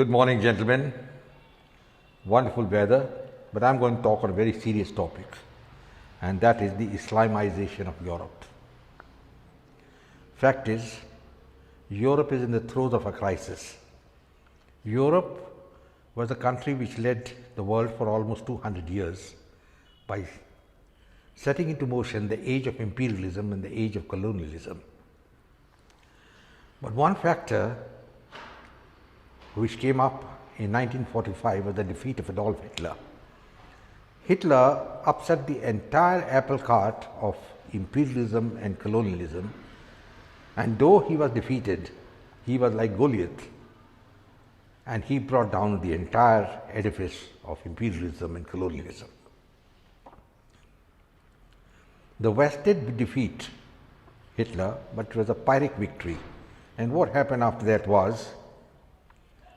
Good morning, gentlemen. Wonderful weather, but I'm going to talk on a very serious topic, and that is the Islamization of Europe. Fact is, Europe is in the throes of a crisis. Europe was a country which led the world for almost 200 years by setting into motion the age of imperialism and the age of colonialism. But one factor which came up in 1945 was the defeat of Adolf Hitler. Hitler upset the entire apple cart of imperialism and colonialism, and though he was defeated, he was like Goliath, and he brought down the entire edifice of imperialism and colonialism. The West did defeat Hitler, but it was a Pyrrhic victory, and what happened after that was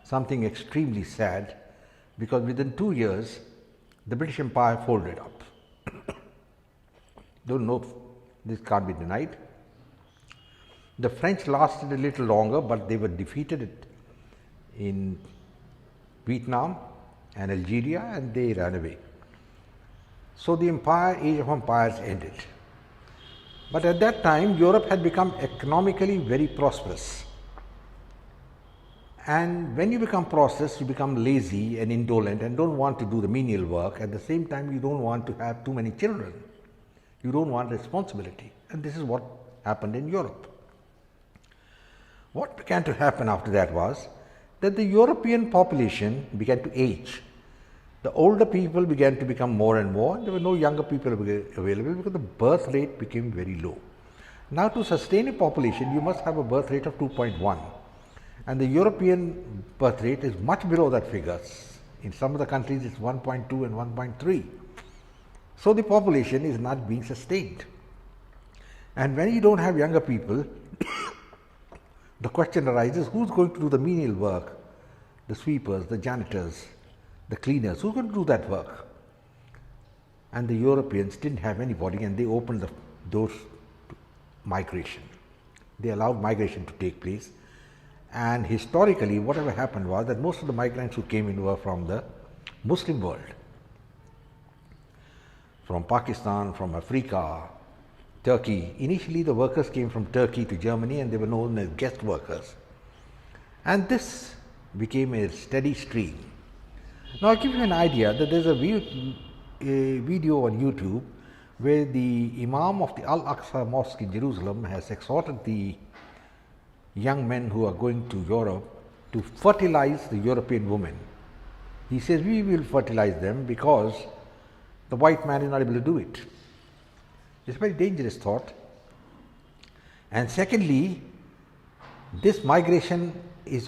something extremely sad, because within 2 years the British Empire folded up. Don't know, this can't be denied. The French lasted a little longer, but they were defeated in Vietnam and Algeria, and they ran away. So the age of empires ended. But at that time Europe had become economically very prosperous. And when you become prosperous, you become lazy and indolent and don't want to do the menial work. At the same time, you don't want to have too many children. You don't want responsibility. And this is what happened in Europe. What began to happen after that was that the European population began to age. The older people began to become more and more. There were no younger people available because the birth rate became very low. Now, to sustain a population, you must have a birth rate of 2.1. And the European birth rate is much below that figure. In some of the countries, it's 1.2 and 1.3. So the population is not being sustained. And when you don't have younger people, the question arises, who's going to do the menial work? The sweepers, the janitors, the cleaners, who's going to do that work? And the Europeans didn't have anybody, and they opened the doors to migration. They allowed migration to take place. And historically, whatever happened was that most of the migrants who came in were from the Muslim world, from Pakistan, from Africa, Turkey. Initially, the workers came from Turkey to Germany, and they were known as guest workers. And this became a steady stream. Now, I'll give you an idea that there's a video on YouTube where the Imam of the Al-Aqsa Mosque in Jerusalem has exhorted the young men who are going to Europe to fertilize the European women. He says, we will fertilize them because the white man is not able to do it. It's a very dangerous thought. And secondly, this migration is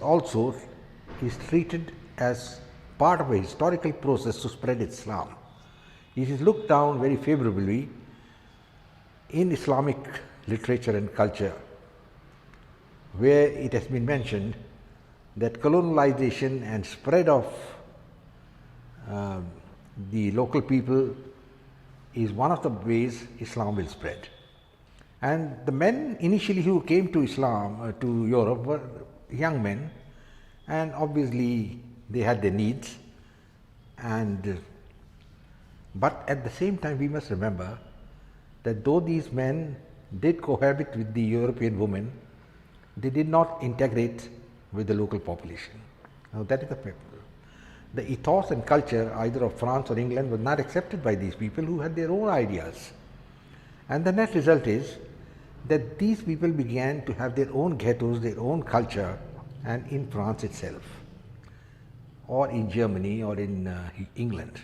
treated as part of a historical process to spread Islam. It is looked down very favorably in Islamic literature and culture, where it has been mentioned that colonialization and spread of the local people is one of the ways Islam will spread. And the men initially who came to to Europe were young men, and obviously they had their needs. But at the same time, we must remember that though these men did cohabit with the European women, they did not integrate with the local population. Now, that is the problem. The ethos and culture either of France or England was not accepted by these people who had their own ideas. And the net result is that these people began to have their own ghettos, their own culture, and in France itself, or in Germany, or in England.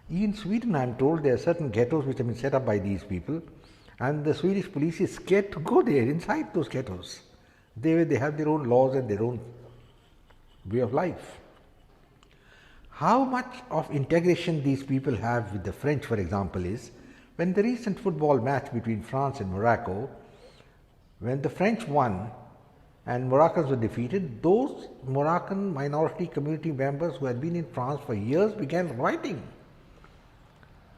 In Sweden, I am told there are certain ghettos which have been set up by these people, and the Swedish police is scared to go there inside those ghettos. They have their own laws and their own way of life. How much of integration these people have with the French, for example, is when the recent football match between France and Morocco, when the French won and Moroccans were defeated, those Moroccan minority community members who had been in France for years began rioting.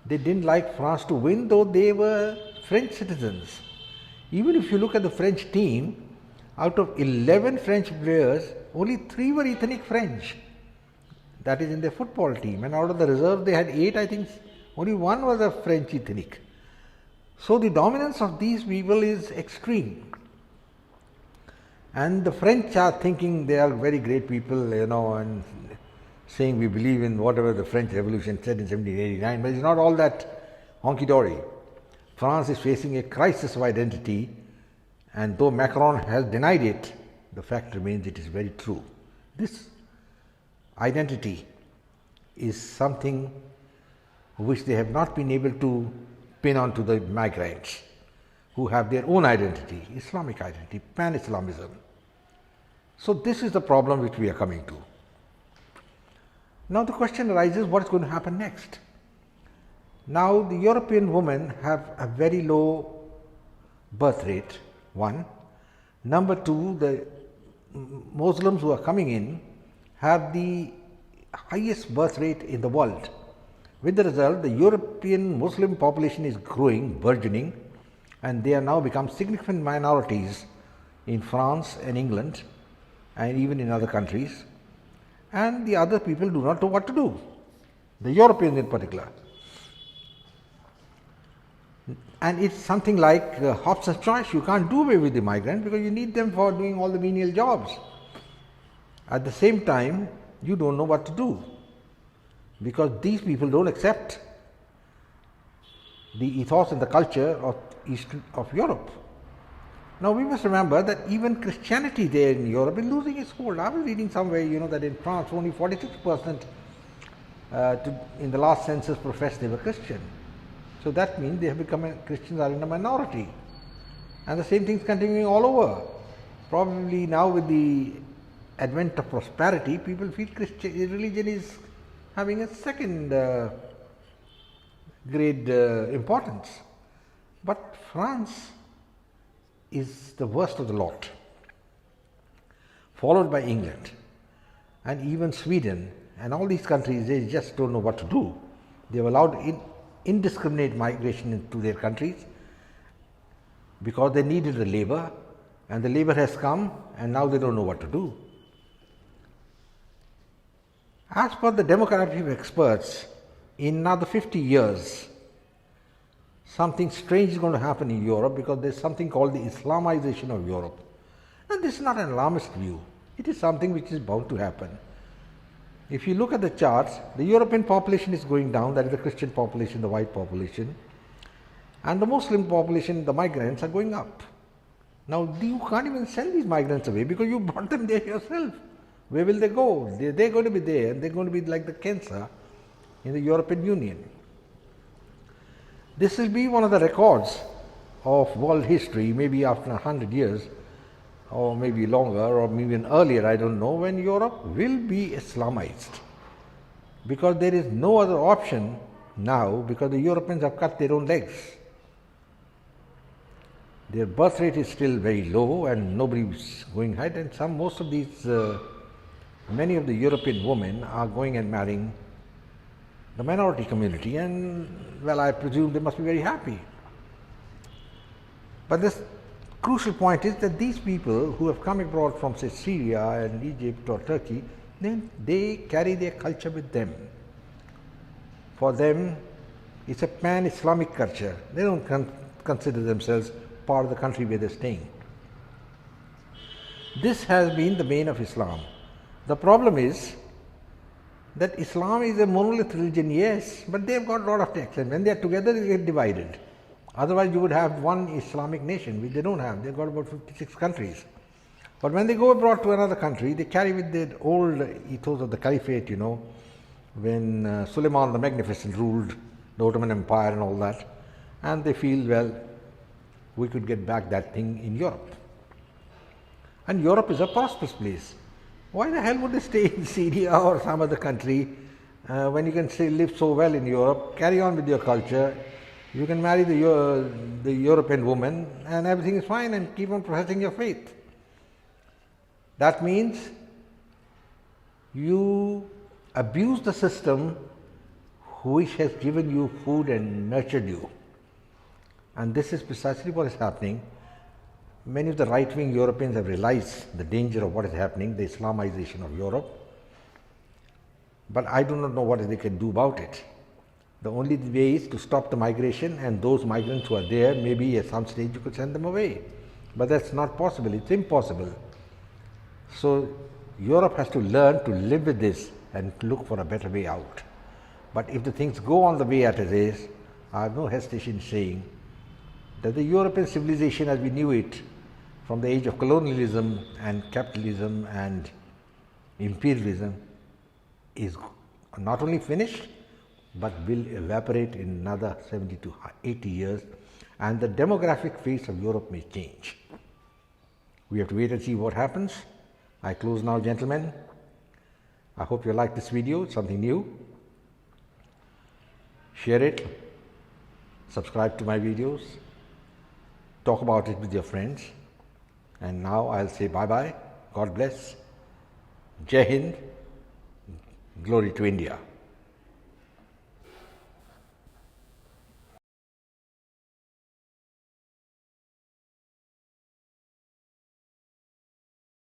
They didn't like France to win, though they were French citizens. Even if you look at the French team, Out of 11 French players, only 3 were ethnic French. That is in their football team. And out of the reserve, they had 8, I think, only 1 was a French ethnic. So the dominance of these people is extreme. And the French are thinking they are very great people, and saying we believe in whatever the French Revolution said in 1789, but it's not all that honky-dory. France is facing a crisis of identity, and though Macron has denied it, the fact remains it is very true. This identity is something which they have not been able to pin onto the migrants, who have their own identity, Islamic identity, pan-Islamism. So this is the problem which we are coming to. Now the question arises, what is going to happen next? Now the European women have a very low birth rate, one. Number two, the Muslims who are coming in have the highest birth rate in the world. With the result, the European Muslim population is growing, burgeoning, and they are now become significant minorities in France and England and even in other countries. And the other people do not know what to do, the Europeans in particular. And it's something like Hobson's choice. You can't do away with the migrant because you need them for doing all the menial jobs. At the same time, you don't know what to do, because these people don't accept the ethos and the culture of Europe. Now we must remember that even Christianity there in Europe is losing its hold. I was reading somewhere, that in France only 46% in the last census professed they were Christian. So that means they have become Christians are in a minority. And the same thing is continuing all over. Probably now with the advent of prosperity, people feel religion is having a second grade importance. But France is the worst of the lot, followed by England and even Sweden, and all these countries, they just don't know what to do. They have allowed indiscriminate migration into their countries because they needed the labor, and the labor has come and now they don't know what to do. As per the demographic experts, in another 50 years, something strange is going to happen in Europe, because there is something called the Islamization of Europe. And this is not an alarmist view. It is something which is bound to happen. If you look at the charts, the European population is going down, that is the Christian population, the white population, and the Muslim population, the migrants, are going up. Now you can't even send these migrants away because you brought them there yourself. Where will they go? They're going to be there, and they're going to be like the cancer in the European Union. This will be one of the records of world history, maybe after 100 years, or maybe longer, or maybe even earlier, I don't know, when Europe will be Islamized. Because there is no other option now, because the Europeans have cut their own legs. Their birth rate is still very low and nobody is going high, and most of these, many of the European women are going and marrying the minority community, and well, I presume they must be very happy. But this crucial point is that these people who have come abroad from, say, Syria and Egypt or Turkey, then they carry their culture with them. For them, it's a pan-Islamic culture. They don't consider themselves part of the country where they're staying. This has been the bane of Islam. The problem is that Islam is a monolith religion, yes, but they've got a lot of texts, and when they are together, they get divided. Otherwise, you would have one Islamic nation, which they don't have. They've got about 56 countries. But when they go abroad to another country, they carry with their old ethos of the caliphate, when Suleiman the Magnificent ruled the Ottoman Empire and all that, and they feel, well, we could get back that thing in Europe. And Europe is a prosperous place. Why the hell would they stay in Syria or some other country when you can still live so well in Europe, carry on with your culture, you can marry the European woman and everything is fine, and keep on professing your faith. That means you abuse the system which has given you food and nurtured you. And this is precisely what is happening. Many of the right-wing Europeans have realized the danger of what is happening, the Islamization of Europe. But I do not know what they can do about it. The only way is to stop the migration, and those migrants who are there, maybe at some stage you could send them away. But that's not possible, it's impossible. So Europe has to learn to live with this and look for a better way out. But if the things go on the way as it is, I have no hesitation in saying that the European civilization as we knew it from the age of colonialism and capitalism and imperialism is not only finished, but will evaporate in another 70 to 80 years, and the demographic face of Europe may change. We have to wait and see what happens. I close now, gentlemen. I hope you like this video, something new. Share it, subscribe to my videos, talk about it with your friends. And now I'll say bye-bye. God bless. Jai Hind. Glory to India.